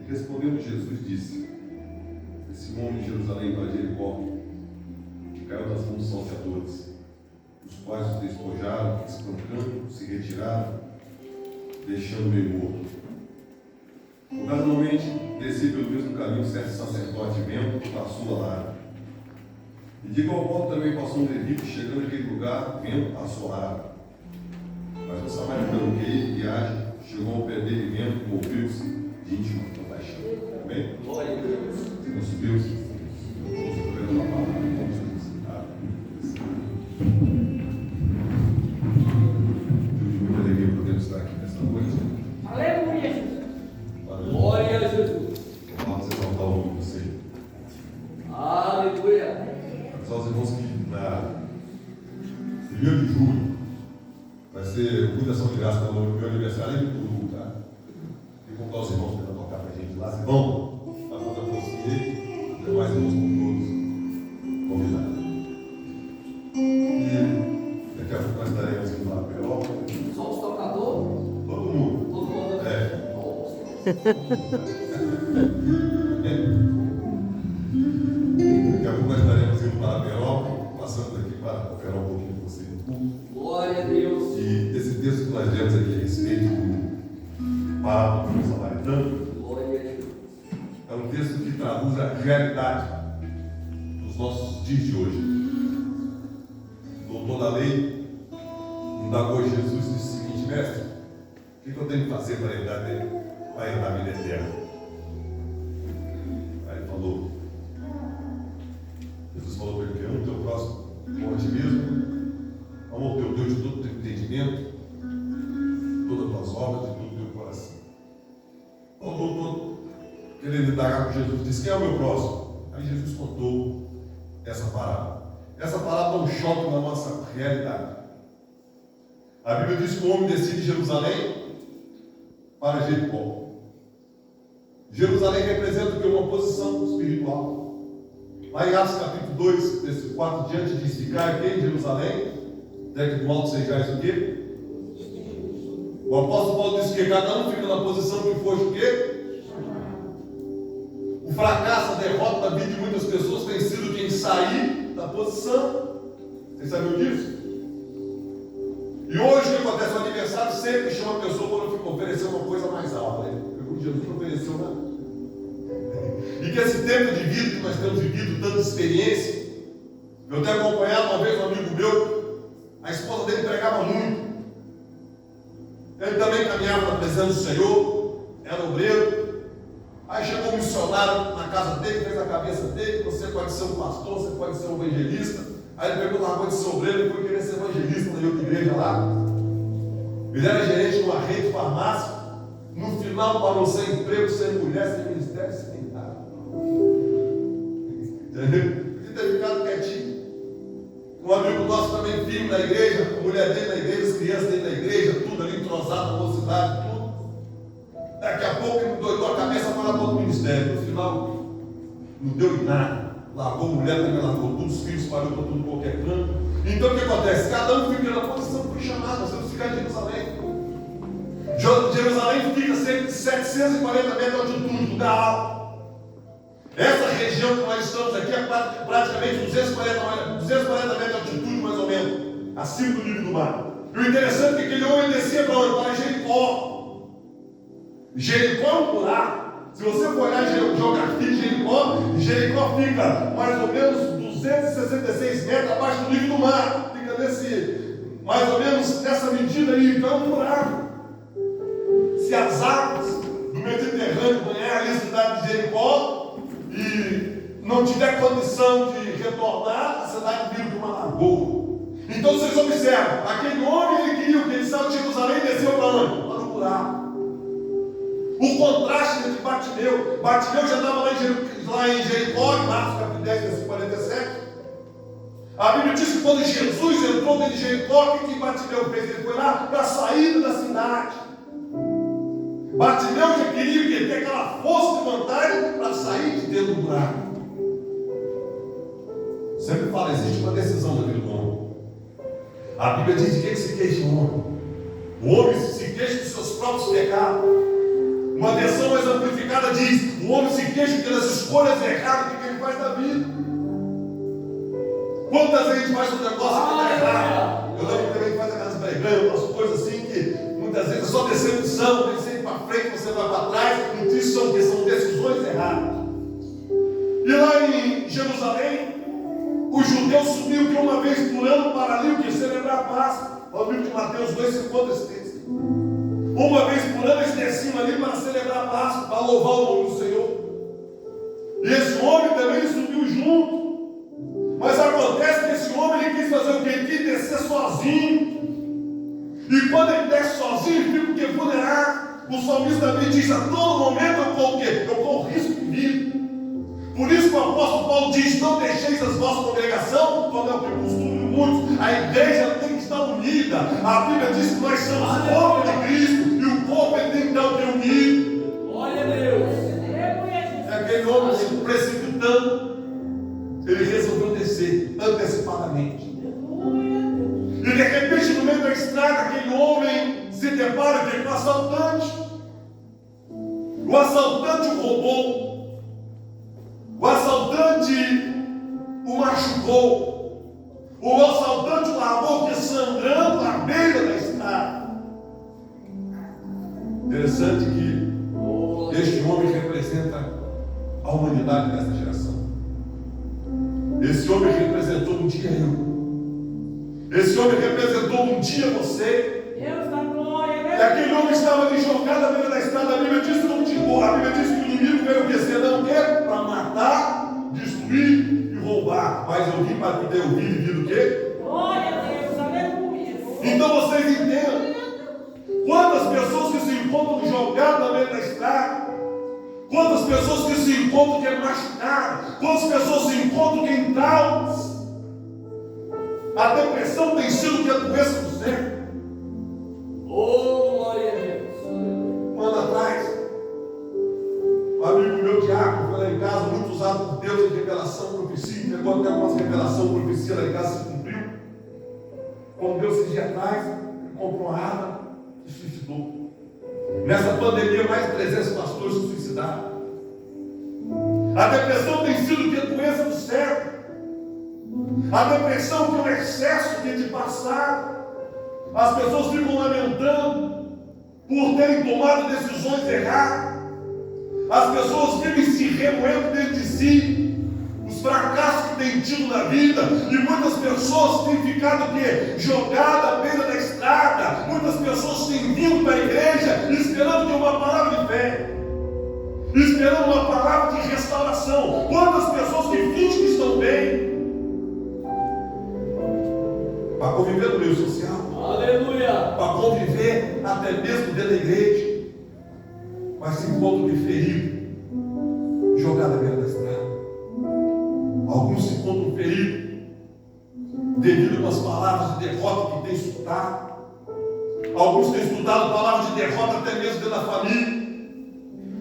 E respondendo, Jesus disse: esse homem de Jerusalém para Jericó caiu nas mãos dos salteadores, os quais os despojaram, espancando, se retiraram, deixando meio morto. Ocasionalmente, descia pelo mesmo caminho certo sacerdote vendo que passou a lara. E de igual modo também passou um levita, chegando naquele lugar, vendo a sua lara. Mas o samaritano que ia em viagem chegou ao pé dele vendo, moveu-se de íntima compaixão. Amém? Glória a Deus. Se não subiu, vamos uma palavra, vamos ensinar. De muita alegria podemos estar aqui nesta noite. Aleluia. Glória a Jesus. Vamos exaltar o nome do Senhor. Aleluia. Só os irmãos que na 1º de julho vai ser muita ação de graça pelo meu aniversário e tudo, tá? E contar os irmãos para tocar pra gente lá. Vocês vão? Vai fazer a você, os demais irmãos com todos convidados. E daqui a pouco nós estaremos indo lá para a Europa. Só os tocadores? Todo mundo. Todo mundo? É. Daqui a pouco nós estaremos indo para a Europa, passando aqui para operar um pouquinho com você. Glória a Deus. E esse texto que nós lemos aqui a respeito do parábola do samaritano Glória a Deus. é um texto que traduz a realidade dos nossos dias de hoje. O doutor da lei indagou Jesus e disse o seguinte: mestre, o que eu tenho que fazer para herdar a vida eterna? Aí ele falou, Jesus falou para ele: ama o teu próximo como a ti mesmo, ama o teu Deus de todo o teu entendimento, todas as tuas obras, de todo o teu coração. O doutor, querendo indagar com Jesus, disse: quem é o meu próximo? Aí Jesus contou essa parábola. Essa parábola é um choque na nossa realidade. A Bíblia diz que o homem descia de Jerusalém para Jericó. Jerusalém representa o que? Uma posição espiritual. Lá em Atos capítulo 2, versículo 4 diante, diz: ficai aqui em Jerusalém, até que do alto sejais o quê? O apóstolo Paulo disse que cada um fica na posição que fosse o quê? O fracasso, a derrota da vida de muitas pessoas tem sido quem sair da posição. Vocês sabiam disso? E hoje o que acontece? O aniversário sempre chama a pessoa quando oferecer uma coisa mais alta. Porque Jesus não ofereceu nada. E que esse tempo de vida que nós temos vivido, tanta experiência. Eu tenho acompanhado uma vez um amigo meu, a esposa dele pregava muito. Ele também caminhava na presença do Senhor, era obreiro. Aí chegou um missionário na casa dele, fez a cabeça dele: você pode ser um pastor, você pode ser um evangelista. Aí ele pegou na rua de ser obreiro e foi querer ser evangelista na outra igreja lá. Ele era gerente de uma rede de farmácia. No final parou sem emprego, sem mulher, sem ministério, sem nada. Entendeu? Ele ter ficado quietinho. Um amigo nosso também, filho da igreja, a mulher dele na igreja, as crianças dele na igreja, tudo ali entrosado, na mocidade, tudo. Daqui a pouco ele doidou a cabeça para lá para o ministério. No final, não deu em nada. Largou a mulher, também largou tudo, os filhos espalhou para tudo qualquer canto. Então o que acontece? Cada um fica na posição que foi chamado. Nós temos que ficar em Jerusalém. Jerusalém fica sempre 740 metros de altitude, lugar alto. Essa região que nós estamos aqui é praticamente 240 metros de altitude, mais ou menos, acima do nível do mar. E o interessante é que aquele homem descia para onde? Para Jericó. Jericó é um buraco. Se você for olhar a geografia de Jericó, Jericó fica mais ou menos 266 metros abaixo do nível do mar. Fica mais ou menos nessa medida aí. Então é um buraco. Se as águas do Mediterrâneo banharem ali a cidade de Jericó e não tiver condição de retornar, a cidade vira uma lagoa. Então vocês observam, aquele homem ele queria o que? Ele saiu de Jerusalém e desceu para onde? Para o buraco. O contraste entre Bartimeu. Bartimeu já estava lá em Jericó, em Marcos capítulo 10, versículo 47. A Bíblia diz que quando Jesus entrou dentro de Jericó, o que Bartimeu fez? Ele foi lá para a saída da cidade. Bartimeu já queria ter aquela força de vontade para sair de dentro do buraco. Sempre fala, existe uma decisão na vida do homem. A Bíblia diz de que se queixa o homem. O homem se queixa dos seus próprios pecados. Uma versão mais amplificada diz: o homem se queixa pelas escolhas erradas que ele faz da vida. Quantas vezes a gente faz um negócio que está errado? Eu lembro que também faz aquelas breganhas, umas coisas assim que muitas vezes é só decepção, tem que ser para frente, você vai para trás, e isso são decisões erradas. E lá em Jerusalém, os judeus subiam que uma vez por ano para ali o que celebrar a Páscoa. O livro de Mateus 2 se encontra esse texto. Uma vez por ano eles desciam ali para celebrar a Páscoa, para louvar o nome do Senhor. E esse homem também subiu junto. Mas acontece que esse homem ele quis fazer o que? Ele quis descer sozinho. E quando ele desce sozinho, ele fica o que? Vulnerável. O salmista também diz: a todo momento eu corro o quê? Eu corro risco de vida. Por isso que o apóstolo Paulo diz: não deixeis as vossas congregação, como é o que costume muitos. A igreja tem que estar unida. A Bíblia diz que nós somos o corpo de Cristo. E o corpo ele tem que estar unido. Glória a Deus. É aquele homem se precipitando. Ele resolveu descer antecipadamente. E de repente, no meio da estrada, aquele homem se depara com um assaltante. O assaltante o roubou. O assaltante o machucou. O assaltante o largou sangrando à beira da estrada. Interessante que este homem representa a humanidade dessa geração. Esse homem representou um dia eu. Esse homem representou um dia você. Deus da glória. E aquele homem estava ali jogado à beira da estrada. A Bíblia diz que não tinha. A Bíblia diz que o inimigo veio o que? Senão o quê? Para matar, destruir e roubar. Mas eu vim para que dê o vida e vida o quê? Glória a Deus, aleluia. Então vocês entendam. Quantas pessoas que se encontram jogadas à beira da estrada? Quantas pessoas que se encontram que é machucado? Quantas pessoas se encontram que em traumas? A depressão tem sido que a doença do século. Oh, glória a Deus. Um ano atrás, um amigo meu, Tiago, foi lá em casa, muito usado por Deus em revelação, profecia. Pegou até uma revelação, profecia lá em casa, se cumpriu. Como Deus esses dias atrás, ele comprou uma arma e se suicidou. Nessa pandemia, mais de 300 pastores se suicidaram. A depressão tem sido que a doença do século. A depressão que é o excesso que é de passar. As pessoas ficam lamentando por terem tomado decisões erradas. As pessoas vivem se remoendo dentro de si. Os fracassos que têm tido na vida. E muitas pessoas têm ficado o quê? Jogadas à beira da estrada. Muitas pessoas têm vindo para a igreja esperando que uma palavra de fé. Esperando uma palavra de restauração. Quantas pessoas que fingem que estão bem para conviver no meio social, Aleluia. para conviver até mesmo dentro da igreja, mas se encontram de ferido, jogado à beira da estrada. Alguns se encontram feridos devido a umas palavras de derrota que têm escutado. Alguns têm escutado palavras de derrota até mesmo dentro da família.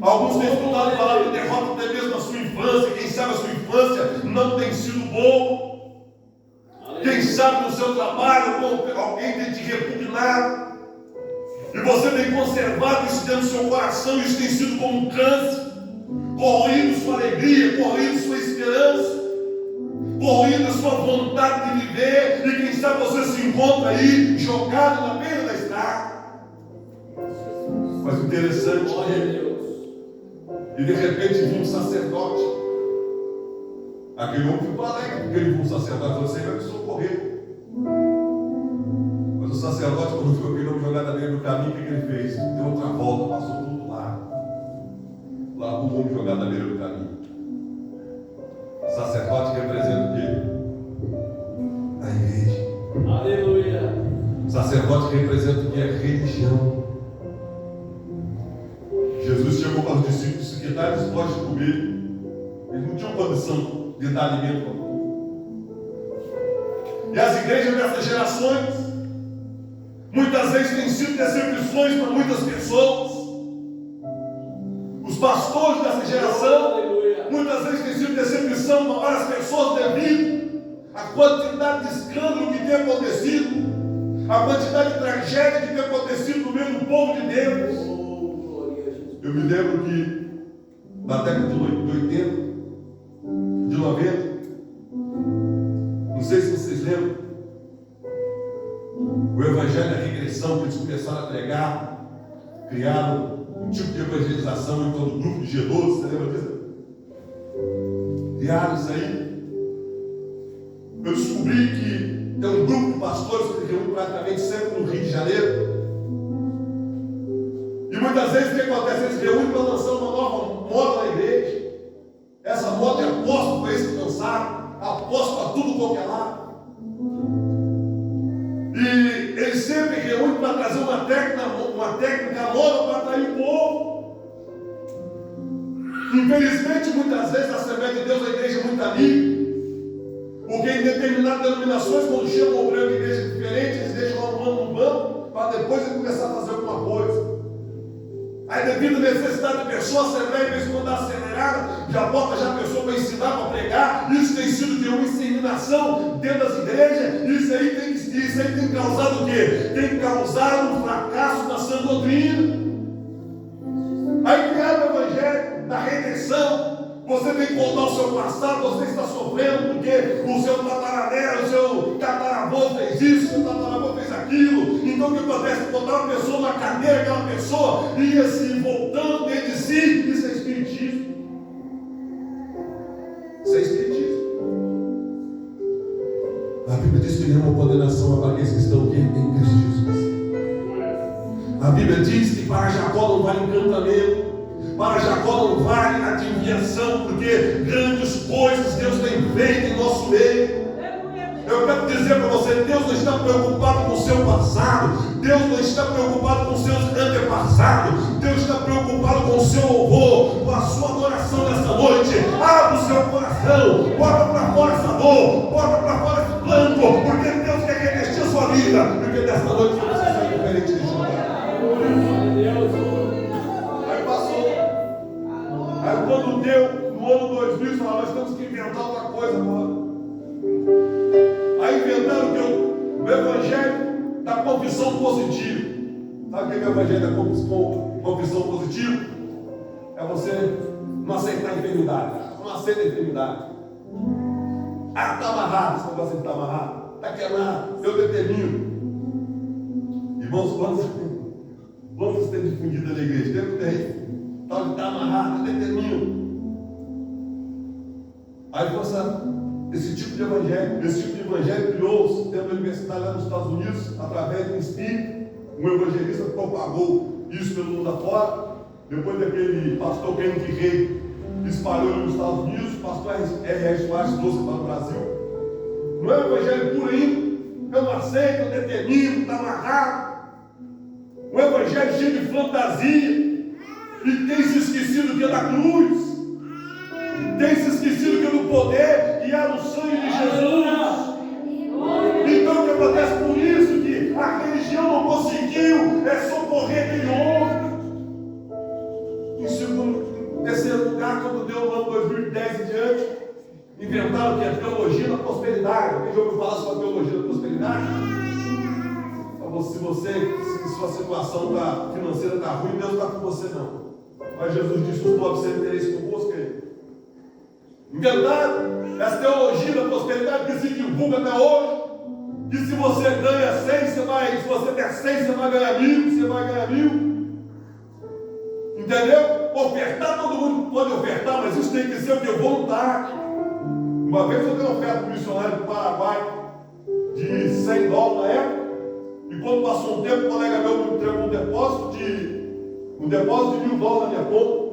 Alguns têm estudado palavra de derrota até mesmo na sua infância. Quem sabe a sua infância não tem sido boa. Quem sabe no seu trabalho alguém tem te repugnado. E você tem conservado isso dentro do seu coração. Isso tem sido como um câncer, corroindo sua alegria, corroindo sua esperança, corroindo a sua vontade de viver. E quem sabe você se encontra aí jogado na beira da estrada. Mas o interessante é e de repente viu um sacerdote. Aquele homem ficou alegre, porque ele viu um sacerdote, você vai me socorrer. Mas o sacerdote, quando viu aquele homem jogado na beira do caminho, o que ele fez? Deu outra volta, passou tudo lá. Lá o homem jogado na beira do caminho. O sacerdote representa o quê? A igreja. Aleluia. O sacerdote representa o que é religião. Jesus chegou para os discípulos e disse: que dá-lhes pode comer. Eles não tinham condição de dar alimento para o povo. E as igrejas dessas gerações, muitas vezes têm sido decepções para muitas pessoas. Os pastores dessa geração, muitas vezes têm sido decepção para várias pessoas devido à quantidade de escândalo que tem acontecido, a quantidade de tragédia que tem acontecido no meio do povo de Deus. Eu me lembro que na década de 80, de 90, não sei se vocês lembram, o Evangelho da Regressão que eles começaram a pregar, criaram um tipo de evangelização em todo o grupo de G12, você lembra disso? Criaram isso aí. Eu descobri que tem um grupo de pastores que reúne praticamente sempre no Rio de Janeiro. E muitas vezes o que acontece? Eles reúnem para lançar uma nova moda na igreja. Essa moda é apóstolo para esse que lançaram, apóstolo para tudo qualquer lado. E eles sempre reúnem para trazer uma técnica nova para atrair o povo. Infelizmente, muitas vezes a Assembleia de Deus, a igreja é muito amiga. Porque em determinadas denominações, quando chega um obreiro de igreja diferente, eles deixam lá um ano no banco, para depois ele começar a fazer alguma coisa. Aí, devido à necessidade da pessoa, a Assembleia, em vez de quando dá acelerada, já bota já a pessoa para ensinar, para pregar. Isso tem sido de uma inseminação dentro das igrejas. Isso aí tem causado o quê? Tem causado um fracasso na sã doutrina. Aí criaram o Evangelho da redenção. Você tem que contar o seu passado, você está sofrendo porque o seu tataraneiro, o seu tataravô fez isso, o seu tataravô fez aquilo. Então o que acontece? Botar uma pessoa na cadeira, aquela pessoa ia se voltando dentro de si. Isso é espiritismo. Isso é espiritismo. A Bíblia diz que não há condenação para aqueles que estão aqui em Cristo Jesus. A Bíblia diz que para Jacó não vale encantamento. Para Jacó não vale adivinhação, porque grandes coisas Deus tem feito em nosso meio. Eu quero dizer para você, Deus não está preocupado com o seu passado, Deus não está preocupado com os seus antepassados, Deus está preocupado com o seu louvor, com a sua adoração nessa noite. Abra o seu coração, bota para fora essa dor, bota para fora esse planto, porque Deus quer revestir a sua vida, porque nessa noite você sai diferente de Judá. Aí quando deu, no ano 2000, falaram, nós temos que inventar outra coisa agora. Aí inventaram que o Evangelho da confissão positiva. Sabe o que é o Evangelho da confissão positiva? É você não aceitar a enfermidade. Não aceita a enfermidade. Ah, está amarrado, esse negócio está amarrado. Está quebrado, eu determino. Irmãos, quantos tem difundido na igreja? Tem. Tal está amarrado, eu determino. Aí esse tipo de evangelho criou-se dentro da universidade lá nos Estados Unidos, através de um espírito, um evangelista propagou isso pelo mundo afora. Depois daquele pastor Kenneth Rei espalhou nos Estados Unidos, o pastor R.R. Soares trouxe para o Brasil. Não é um evangelho puro ainda, eu não aceito, eu determino, está amarrado. Um evangelho cheio de fantasia. E tem se esquecido que é da cruz. Tem se esquecido que é do poder, que é no sangue de Jesus. Então o que acontece por isso? Que a religião não conseguiu socorrer aquele homem. Em terceiro lugar, quando deu o ano 2010 em diante, inventaram que é a teologia da prosperidade. Alguém já ouviu falar sobre a teologia da prosperidade? Se sua situação financeira está ruim, Deus está com você não. Mas Jesus disse: os pobres sempre tereis convosco aí. Inventaram essa teologia da prosperidade que se divulga até hoje. Que se você ganha 100, se você der 100, você vai ganhar 1000, você vai ganhar 1000. Entendeu? Ofertar, todo mundo pode ofertar, mas isso tem que ser o que? Voluntário. Uma vez eu dei uma oferta para um missionário do Paraguai de $100 na época. E quando passou um tempo, o colega meu me entregou um depósito de $1.000 na minha conta.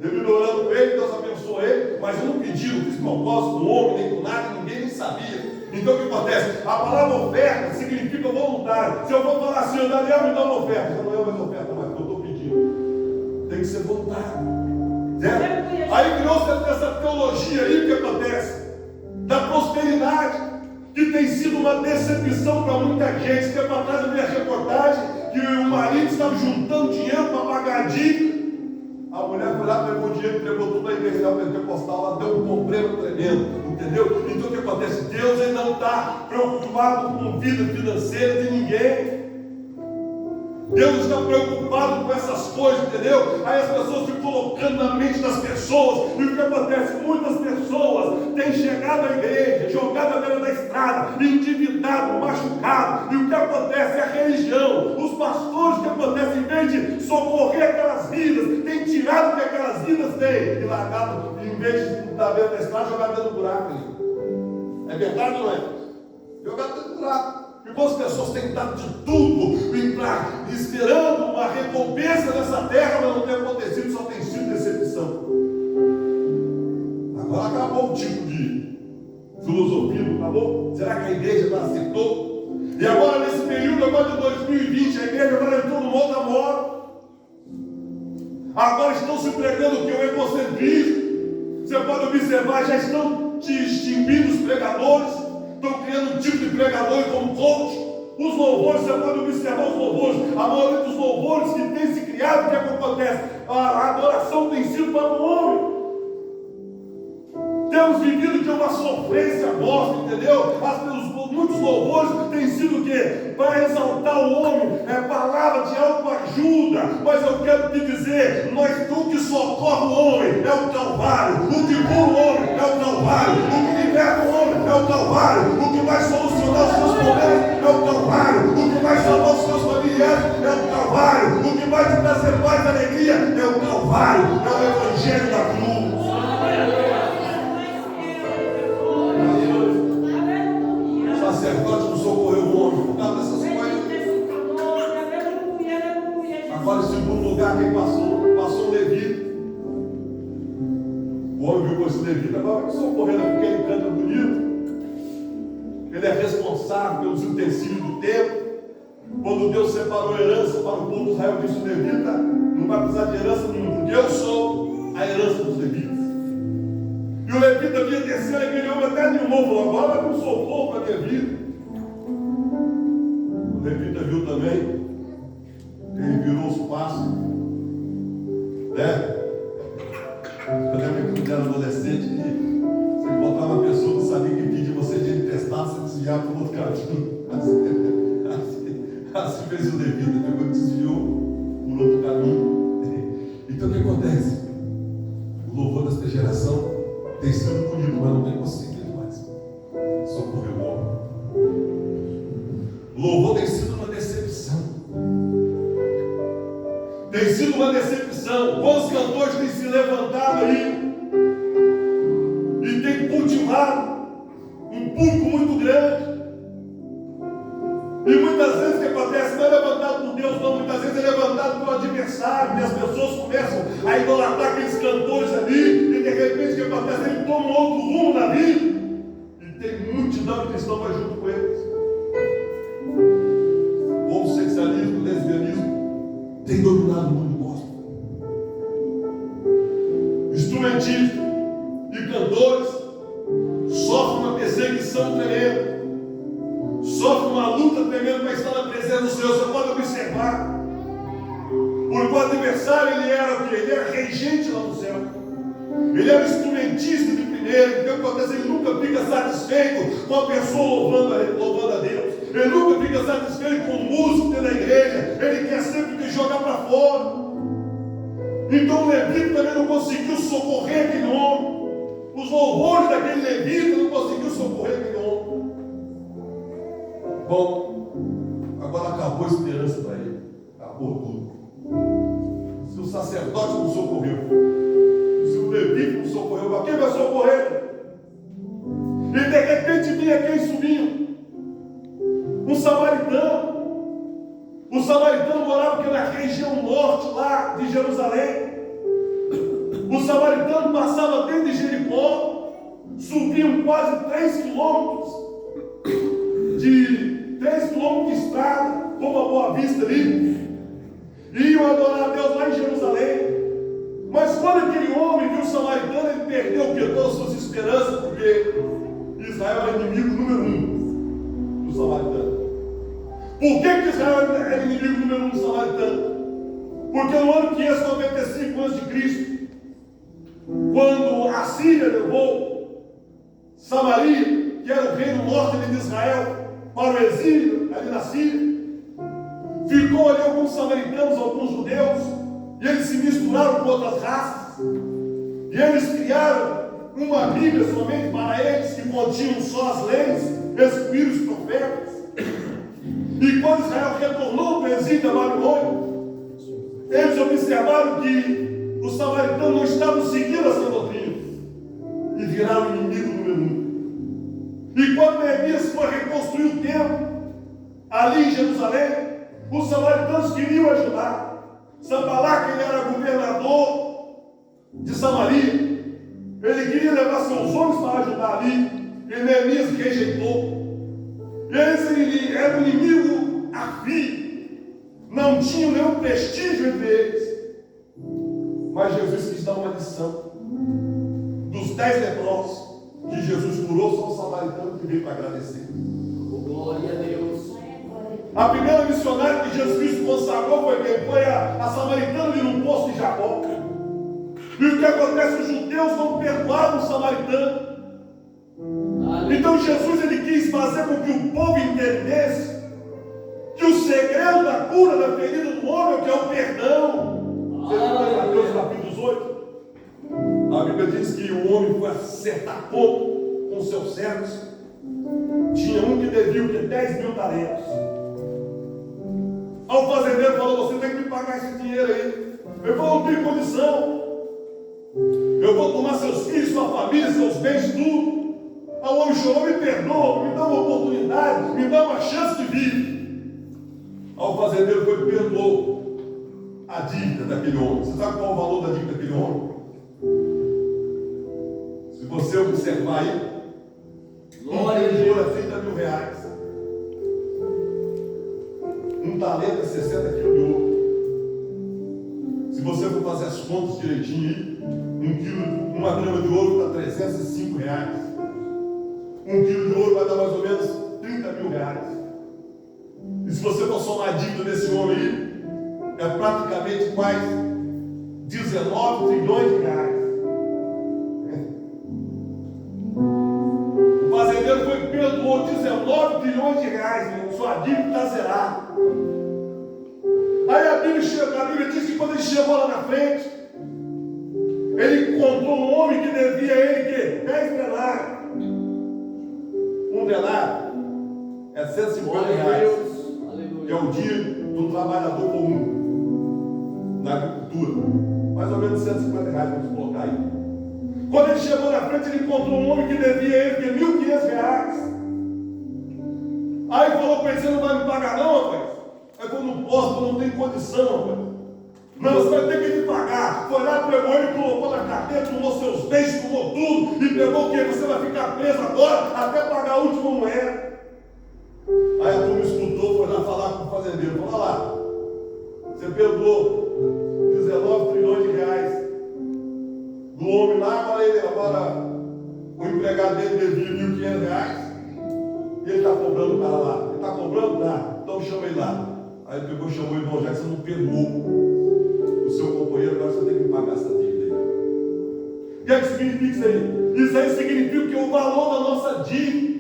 Devido orando com ele, Deus abençoou ele, mas eu não pedi, não fiz propósito com homem, nem com nada, ninguém nem sabia. Então o que acontece? A palavra oferta significa voluntário. Se eu for falar assim, Daniel, me dá uma oferta, já não é mais oferta mais, porque eu estou pedindo. Tem que ser voluntário. Certo? Aí criou-se essa teologia aí, o que acontece? Da prosperidade. Que tem sido uma decepção para muita gente. Esse tempo atrás eu vi a reportagem que o marido estava juntando dinheiro para pagar a dívida. A mulher foi lá, pegou o dinheiro, entregou tudo na igreja pentecostal, lá deu um problema tremendo, entendeu? Então o que acontece? Deus ele não está preocupado com vida financeira de ninguém. Deus está preocupado com essas coisas, entendeu? Aí as pessoas ficam colocando na mente das pessoas. E o que acontece? Muitas pessoas têm chegado à igreja, jogado à beira da estrada, endividado, machucado. E o que acontece? É a religião. Os pastores, o que acontece? Em vez de socorrer aquelas vidas, têm tirado o que aquelas vidas têm e largado, em vez de estar à beira da estrada, jogado dentro do buraco. É verdade ou não é? Jogado dentro do buraco. Porque as pessoas têm dado de tudo esperando uma recompensa nessa terra, mas não tem acontecido, só tem sido decepção. Agora acabou o tipo de filosofia, não acabou? Será que a igreja já aceitou? E agora nesse período agora de 2020, a igreja agora entrou numa outra moda. Agora estão se pregando o que? O egocentrismo. Você pode observar, já estão te extinguindo os pregadores. Estão criando um tipo de pregador como coach. Os louvores, você pode observar os louvores. A maioria dos louvores que tem se criado, o que acontece? A adoração tem sido para o homem. Temos vivido de uma sofrência nossa, entendeu? Muitos louvores têm sido o quê? Para exaltar o homem, é palavra de autoajuda. Mas eu quero te dizer, o que socorre o homem é o Calvário. O que cura o homem é o Calvário. O que liberta o homem é o Calvário. O que vai solucionar os seus problemas é o Calvário. O que vai salvar os seus familiares é o Calvário. O que vai te trazer paz e alegria é o Calvário. É o Evangelho da cruz. O sacerdote não socorreu o homem por causa dessas coisas. Agora, em segundo lugar, quem passou o levita. O homem viu com esse levita, agora vai socorrer porque ele canta bonito. Ele é responsável pelos utensílios do templo. Quando Deus separou a herança para o povo de Israel, disse o levita: não vai precisar de herança nenhuma, porque eu sou a herança dos levitas. E o levita vinha descer aquele homem até de novo, falou: agora vai dar um socorro para a minha vida. O levita viu também, ele virou os passos, né? Eu lembro que quando era adolescente, você botar uma pessoa que sabia que pedia você dinheiro emprestado, você desviava para o outro caminho. Assim fez o levita, pegou e desviou por outro caminho. Então o que acontece? O louvor desta geração tem sido bonito, mas não tem conseguido mais socorrer o homem. O louvor tem sido uma decepção. Tem sido uma decepção. Quantos cantores têm se levantado aí e têm cultivado um público muito grande? E muitas vezes o que acontece não é levantado por Deus, não. Muitas vezes é levantado pelo adversário. E as pessoas começam a idolatrar aqueles cantores ali. E de repente o que acontece? Ele toma um outro rumo na vida. E tem multidão de cristãos vai junto com eles. O homossexualismo, o lesbianismo tem dominado o mundo gospel. Instrumentistas e cantores sofrem uma perseguição tremenda. Sofre uma luta tremenda para estar na presença do Senhor. Você pode observar. Porque o adversário, ele era o quê? Ele era regente lá no céu. Ele era instrumentista de primeiro. Então, o que acontece? Ele nunca fica satisfeito com a pessoa louvando a Deus. Ele nunca fica satisfeito com música dentro da igreja. Ele quer sempre jogar para fora. Então o levita também não conseguiu socorrer aquele homem. Os louvores daquele levita não conseguiu socorrer aquele homem. Bom, agora acabou a esperança para ele. Acabou tudo. Se o sacerdote não socorreu, se o levita não socorreu, quem vai socorrer? E de repente vinha quem subiu? Um samaritano. O samaritano morava na região norte lá de Jerusalém. O samaritano passava dentro de Jericó, subiam quase 3 quilômetros de estrada, como a Boa Vista ali, e iam adorar a Deus lá em Jerusalém. Mas quando aquele homem viu o samaritano, ele perdeu o que? Todas as suas esperanças, porque Israel era inimigo número 1 do samaritano. Por que Israel era inimigo número 1 do samaritano? Porque no ano 595 a.C., quando a Síria levou Samaria, que era o reino norte de Israel, para o exílio ali na Síria, ficou ali alguns samaritanos, alguns judeus, e eles se misturaram com outras raças, e eles criaram uma Bíblia somente para eles, que continham só as leis, excluíram os profetas. E quando Israel retornou do exílio da Babilônia, eles observaram que os samaritanos não estavam seguindo essa doutrina e viraram inimigo número 1. E quando Neemias foi reconstruir o templo ali em Jerusalém, os samaritanos queriam ajudar. Sanbalá, que ele era governador de Samaria, ele queria levar seus homens para ajudar ali, e Neemias rejeitou. Eles eram inimigo afim, não tinham nenhum prestígio entre eles. Mas Jesus quis dar uma lição. Dos 10 leprosos que Jesus curou, só o samaritano que veio para agradecer. Glória a Deus. A primeira missionária que Jesus Cristo consagrou foi quem? Foi a samaritana ali no poço de Jacó. E o que acontece? Os judeus não perdoaram o samaritano. Então Jesus ele quis fazer com que o povo entendesse que o segredo da cura da ferida do homem é o que é o perdão. Você lembra em Mateus capítulo 18? A Bíblia diz que o homem foi acertar pouco com seus servos. Tinha um que devia o que? 10.000 talentos. Ao fazendeiro falou: você tem que me pagar esse dinheiro aí. Ele falou: não tenho condição. Eu vou tomar seus filhos, sua família, seus bens, tudo. O homem chorou: me perdoa, me dá uma oportunidade, me dá uma chance de vir. O fazendeiro foi e perdoou a dívida daquele homem. Você sabe qual é o valor da dívida daquele homem? Se você observar aí, Glória a de ouro Deus. é 30.000 reais. Um talento é 60 quilos de ouro. Se você for fazer as contas direitinho aí, uma grama de ouro está 305 reais. 1 quilo de ouro vai dar mais ou menos 30.000 reais. E se você for somar a dívida desse homem aí, é praticamente quase 19 trilhões de reais. O fazendeiro foi e perdoou 19 trilhões de reais, irmão. Sua dívida está zerada. Aí a Bíblia diz que quando ele chegou lá na frente, ele encontrou um homem que devia a ele 10 denários. Um denário é 150 reais, que é o dia do trabalhador comum na agricultura. Mais ou menos 150 reais, vamos colocar aí. Quando ele chegou na frente, ele encontrou um homem que devia a ele 1.500 reais. Aí falou para ele: você não vai me pagar não, rapaz? Aí falou: não posso, não tenho condição, rapaz. Não, você vai ter que me pagar. Foi lá, pegou ele, colocou na carteira, tomou seus bens, tomou tudo, e pegou o quê? Você vai ficar preso agora até pagar a última moeda. Aí a turma escutou, foi lá falar com o fazendeiro: falou: lá, você perdoou 19 trilhões de reais do homem lá, agora o empregado dele devia 1.500 reais, e ele está cobrando o cara lá. Ele está cobrando? Tá, então chama ele lá. Aí ele pegou, chamou ele: bom, já que você não perdoou o seu companheiro, agora você tem que pagar essa dívida aí. O que é que significa isso aí? Isso aí significa que o valor da nossa dívida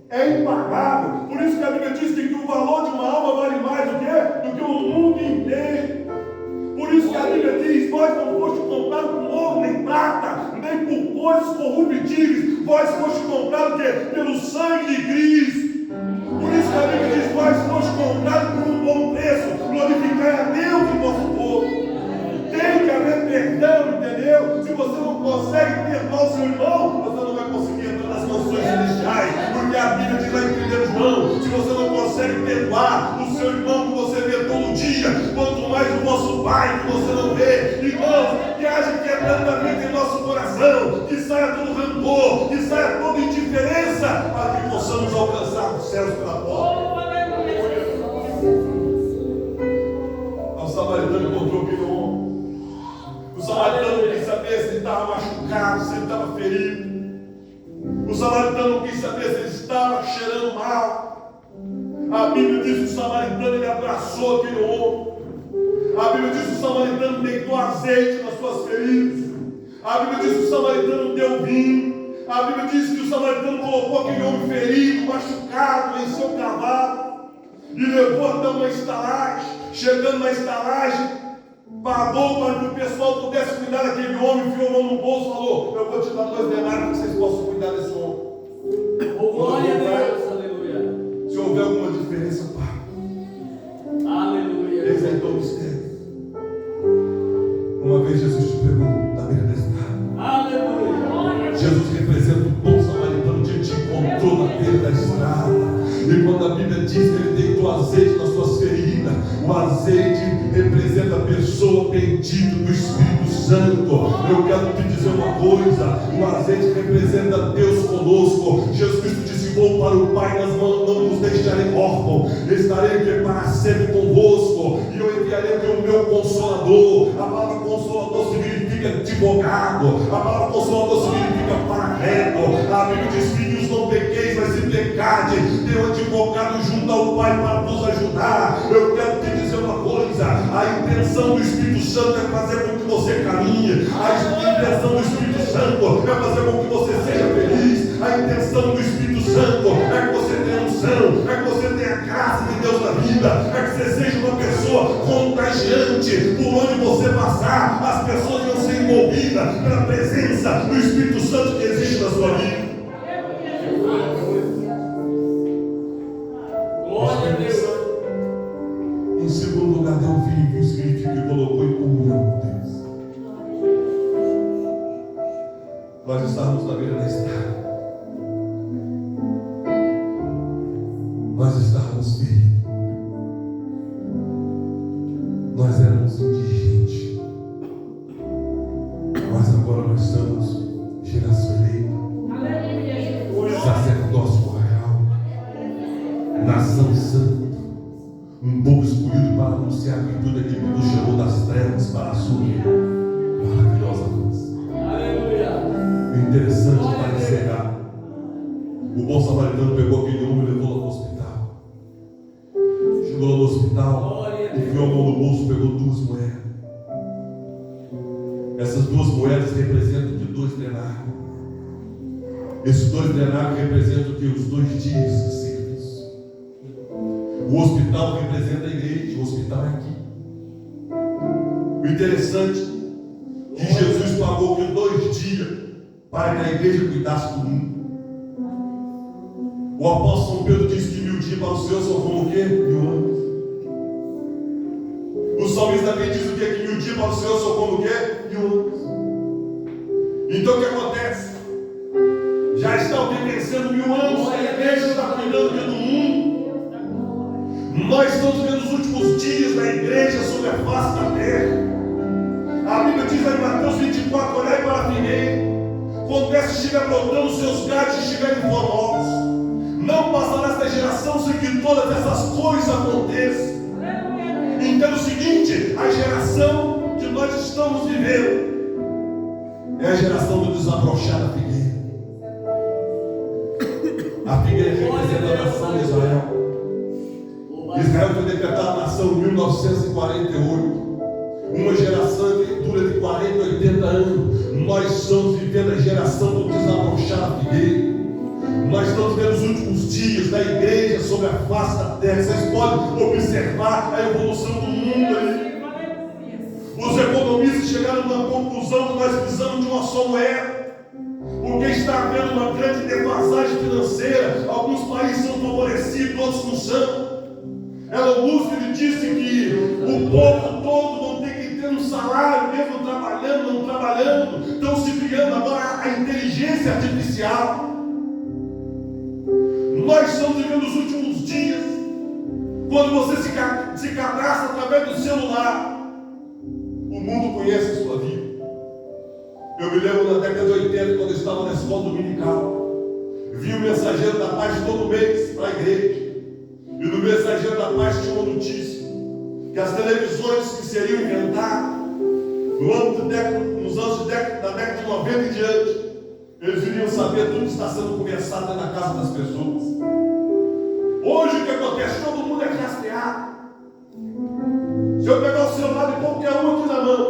é impagável. Por isso que a Bíblia diz que o valor de uma alma vale mais do que o mundo inteiro. Por isso que a Bíblia diz: vós não foste comprados com ouro nem prata, nem por coisas corruptíveis, vós foste comprados pelo sangue de Cristo. Por isso que a Bíblia diz: vós foste comprados por um bom preço, glorificai a Deus em vosso povo. Tem que haver perdão, entendeu? Se você não consegue perdoar o seu irmão, você não vai conseguir entrar nas mansões celestiais, porque a Bíblia diz lá em 1 João: se você não consegue perdoar o seu irmão que você vê todo dia, quanto mais o vosso Pai que você não vê. Irmãos, que haja quebrantamento em nosso coração, que saia todo rancor, que saia toda indiferença, para que possamos alcançar os céus pela porta. O samaritano encontrou aquele homem. O samaritano não quis saber se ele estava machucado, se ele estava ferido. O samaritano não quis saber se ele estava cheirando mal. A Bíblia diz que o samaritano ele abraçou aquele homem. A Bíblia diz que o samaritano deitou azeite nas suas feridas. A Bíblia diz que o samaritano deu vinho. A Bíblia diz que o samaritano colocou aquele homem ferido, machucado, em seu cavalo e levou até uma estalagem. chegando na estalagem, pagou para que o pessoal pudesse cuidar daquele homem, enfiou a mão no bolso e falou: eu vou te dar 2 denários para que vocês possam cuidar desse homem. Oh, glória a Deus, aleluia. Se houver alguma diferença, paga. Aleluia. Eis então o mistério. Uma vez Jesus te pegou na beira da estrada. Aleluia. Jesus representa o bom samaritano que te encontrou na beira da estrada. E quando a Bíblia diz que ele deitou azeite nas suas feridas, o azeite representa a pessoa bendita do Espírito Santo. Eu quero te dizer uma coisa: o azeite representa Deus conosco. Jesus Cristo disse: vou para o Pai, mas não nos deixarei órfãos, estarei aqui para sempre convosco, e eu enviarei aqui o meu Consolador. A palavra Consolador significa advogado, a palavra Consolador significa paracleto. A Bíblia diz: filhos, não pequeis, mas se pecade, tem um advogado junto ao Pai para nos ajudar. Eu quero te dizer uma coisa: a intenção do Espírito Santo é fazer com que você caminhe, a intenção do Espírito Santo é fazer com que você seja feliz, a intenção do Espírito Santo é que você tenha unção, é que você tenha a graça de Deus na vida, é que você seja uma pessoa contagiante. Por onde você passar, as pessoas vão ser envolvidas pela presença do Espírito Santo que existe na sua vida. Glória a Deus. Em segundo lugar, deu vinho, significa que colocou em comunhão com Deus. Nós estávamos na beira da estrada. Nós estávamos feridos. Nós éramos indigentes. Mas agora nós somos geração eleita, sacerdócio real, nação santa, um povo escolhido para anunciar a virtude daquele que nos chamou das trevas para a sua maravilhosa luz. Aleluia. O interessante para encerrar: o bom samaritano pegou aquele homem e levou lá para o hospital. Chegou lá no hospital, enfiou a mão no bolso, pegou 2 moedas. Essas 2 moedas representam de 2 denários. Esses 2 denários representam que os 2 dias de serviço. O hospital representa a igreja, o hospital é aqui. O interessante é que Jesus pagou que 2 dias para que a igreja cuidasse do mundo. O apóstolo São Pedro diz que 1000 dias para o Senhor são como o quê? 1000 anos. O salmista também diz o quê? Que 1000 dias para o Senhor são como o quê? 1000 anos. Então o que acontece? Já está vencendo 1000 anos, a igreja está cuidando do mundo. Nós estamos vivendo os últimos dias da igreja sobre a face da terra. A Bíblia diz em Mateus 24: olhai para a figueira, quando essa estiver brotando, seus galhos estiverem formosos, não passará esta geração sem que todas essas coisas aconteçam. Entenda o seguinte: a geração que nós estamos vivendo é a geração do desabrochar da figueira. A figueira representa a nação de Israel. Israel foi decretada nação em 1948. Uma geração que dura de 40 a 80 anos. Nós estamos vivendo a geração do desabrochar da figueira. Nós estamos vendo os últimos dias da igreja sobre a face da terra. Vocês podem observar a evolução do mundo aí. Os economistas chegaram a uma conclusão que nós precisamos de uma só moeda, porque está havendo uma grande defasagem financeira. Alguns países são favorecidos, outros não são. Elon Musk disse que o povo todo não tem que ter um salário, mesmo trabalhando, não trabalhando. Estão se criando agora a inteligência artificial. Nós estamos vivendo os últimos dias. Quando você se cadastra através do celular, o mundo conhece a sua vida. Eu me lembro na década de 80, quando eu estava na escola dominical, vi o mensageiro da paz todo mês para a igreja. E no mensageiro da paz tinha uma notícia: que as televisões que seriam inventadas nos anos da década de 90 em diante, eles iriam saber tudo que está sendo conversado dentro da casa das pessoas. Hoje o que acontece? Todo mundo é rastreado. Se eu pegar o celular de qualquer um aqui na mão,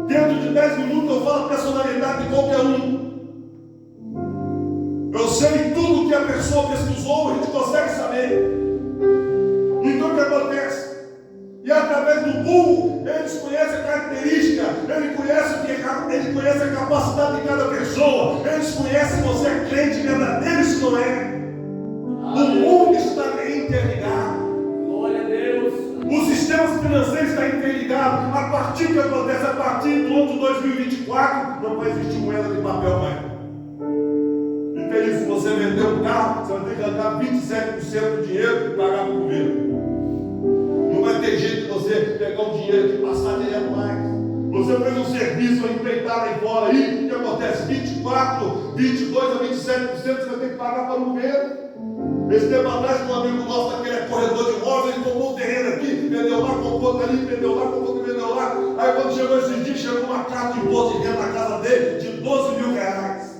dentro de 10 minutos eu falo a personalidade de qualquer um. Eu sei tudo que a pessoa pesquisou, a gente consegue saber. Então o que acontece? através do burro, eles conhecem a característica, ele conhece a capacidade de cada pessoa, eles conhecem se você é crente verdadeiro, se não é. O mundo está interligado. Glória a Deus. O sistema financeiro está interligado. A partir que acontece, a partir do ano de 2024, não vai existir moeda de papel mais. Infeliz, se você vender um carro, você vai ter que arrancar 27% do dinheiro e pagar para o governo. Não vai ter jeito de você pegar o dinheiro e passar direto mais. Você fez um serviço para empreitar lá fora aí, o que acontece? 24, 22 a 27% você vai ter que pagar para o governo. Esse tempo atrás, um amigo nosso, daquele corredor de imóveis, ele comprou um terreno aqui, vendeu lá, comprou ali, vendeu lá, comprou, vendeu lá. Aí quando chegou esse dia, chegou uma carta de imposto de renda na casa dele de 12 mil reais.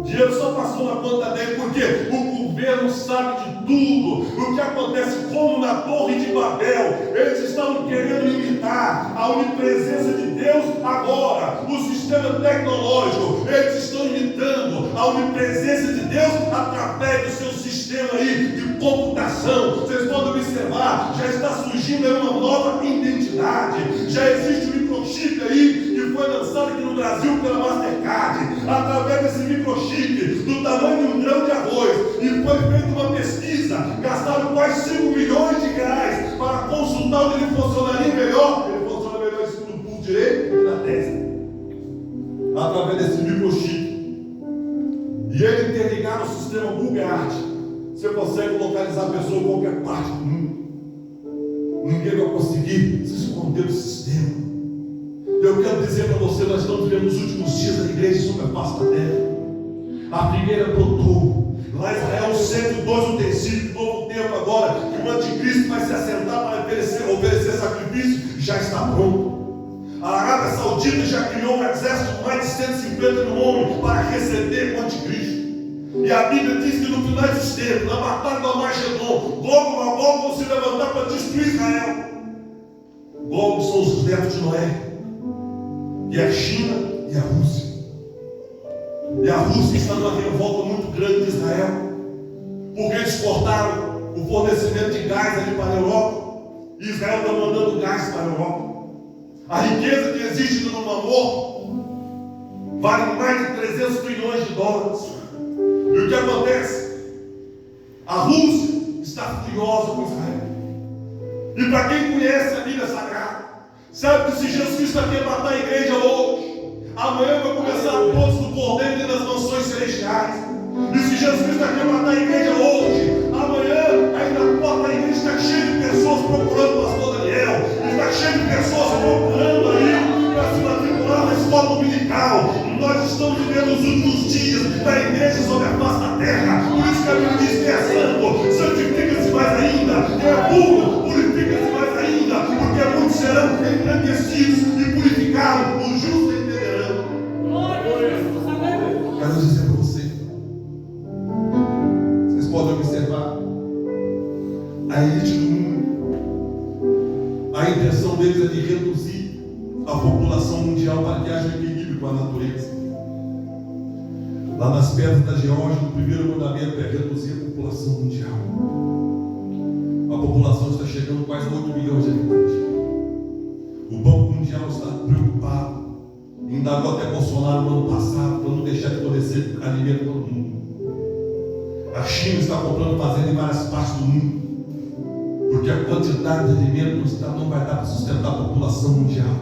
Dinheiro só passou na conta dele, porque o governo sabe de tudo. O que acontece, como na Torre de Babel, eles estavam querendo limitar a onipresença de Deus agora. O sistema tecnológico, eles estão limitando a onipresença de Deus através do seu sistema aí de computação. Vocês podem observar, já está surgindo aí uma nova identidade. Já existe um microchip aí que foi lançado aqui no Brasil pela Mastercard. Através desse microchip do tamanho de um grão de arroz, e foi feita uma pesquisa, gastaram quase 5 milhões de reais para consultar onde ele funcionaria melhor. Ele funciona melhor em cima do pulso direito e na testa, através desse microchip. E ele interligar no sistema Google Art, você consegue localizar a pessoa em qualquer parte do mundo. Ninguém vai conseguir se esconder do sistema. Eu quero dizer para você, nós estamos vivendo os últimos dias da igreja sobre a face da terra. A primeira brotou. Lá em Israel, 102 utensílios, novo tempo agora, que o anticristo vai se assentar para oferecer sacrifício, já está pronto. A Arábia Saudita já criou um exército de mais de 150 mil homens para receber o anticristo. E a Bíblia diz que no final dos tempos, na batalha do Armagedon, Gog vão se levantar para destruir Israel. Gog são os netos de Noé, e a China e a Rússia. E a Rússia está numa revolta muito grande de Israel, porque eles cortaram o fornecimento de gás ali para a Europa, e Israel está mandando gás para a Europa. A riqueza que existe no Mar Morto vale mais de 300 bilhões de dólares. E o que acontece? A Rússia está furiosa com Israel. E para quem conhece a Bíblia Sagrada, sabe que se Jesus Cristo aqui matar a igreja hoje, amanhã vai começar a pontos do Cordeiro e das mansões celestiais. E se Jesus Cristo aqui matar a igreja hoje, amanhã ainda a porta da igreja está cheia de pessoas procurando o pastor Daniel, está cheia de pessoas procurando aí para se matricular na escola dominical. Nós estamos vivendo os últimos dias da igreja sobre a face da terra. Por isso que a Bíblia diz que é santo, santifica-se mais ainda, que é puro, purifica-se mais ainda, porque muitos serão engrandecidos e purificados, os justos entenderão. Quero dizer para você, vocês podem observar a elite do mundo, a intenção deles é de reduzir a população mundial para que haja equilíbrio com a natureza. Lá nas pedras da Geórgia, o primeiro mandamento é reduzir a população mundial. A população está chegando quase a 8 milhões de habitantes. O Banco Mundial está preocupado. Indagou até Bolsonaro no ano passado para não deixar de fornecer alimento para todo mundo. A China está comprando fazenda em várias partes do mundo, porque a quantidade de alimento não vai dar para sustentar a população mundial.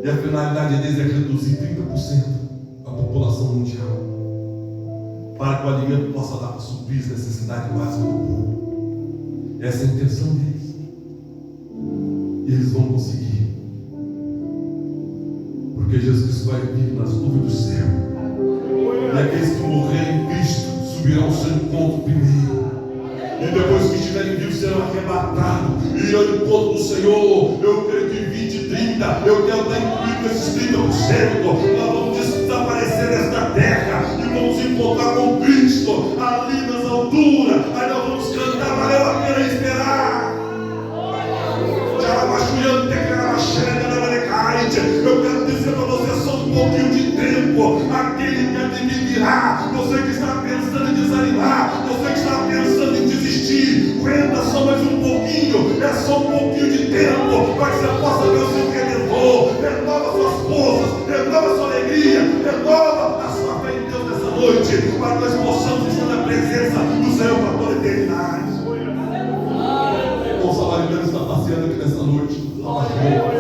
E a finalidade deles é reduzir 30% a população mundial, para que o alimento possa dar para suprir as necessidades básicas do povo. Essa é a intenção deles. E eles vão conseguir, porque Jesus Cristo vai vir nas nuvens do céu, e aqueles que morrerem em Cristo subirão ao seu encontro primeiro, e depois que estiverem vivos serão arrebatados e irão ao encontro do Senhor. Eu creio que em 2030 eu quero estar incluído nesses 30%. Nós vamos desaparecer desta terra e vamos encontrar com Cristo ali nas alturas. Aí nós vamos cantar, valeu a pena esperar. Eu quero dizer para você, só um pouquinho de tempo. Aquele que há de me virar, você que está pensando em desanimar, você que está pensando em desistir, aguenta só mais um pouquinho. Pai Deus está passeando aqui nessa noite. Glória a Deus.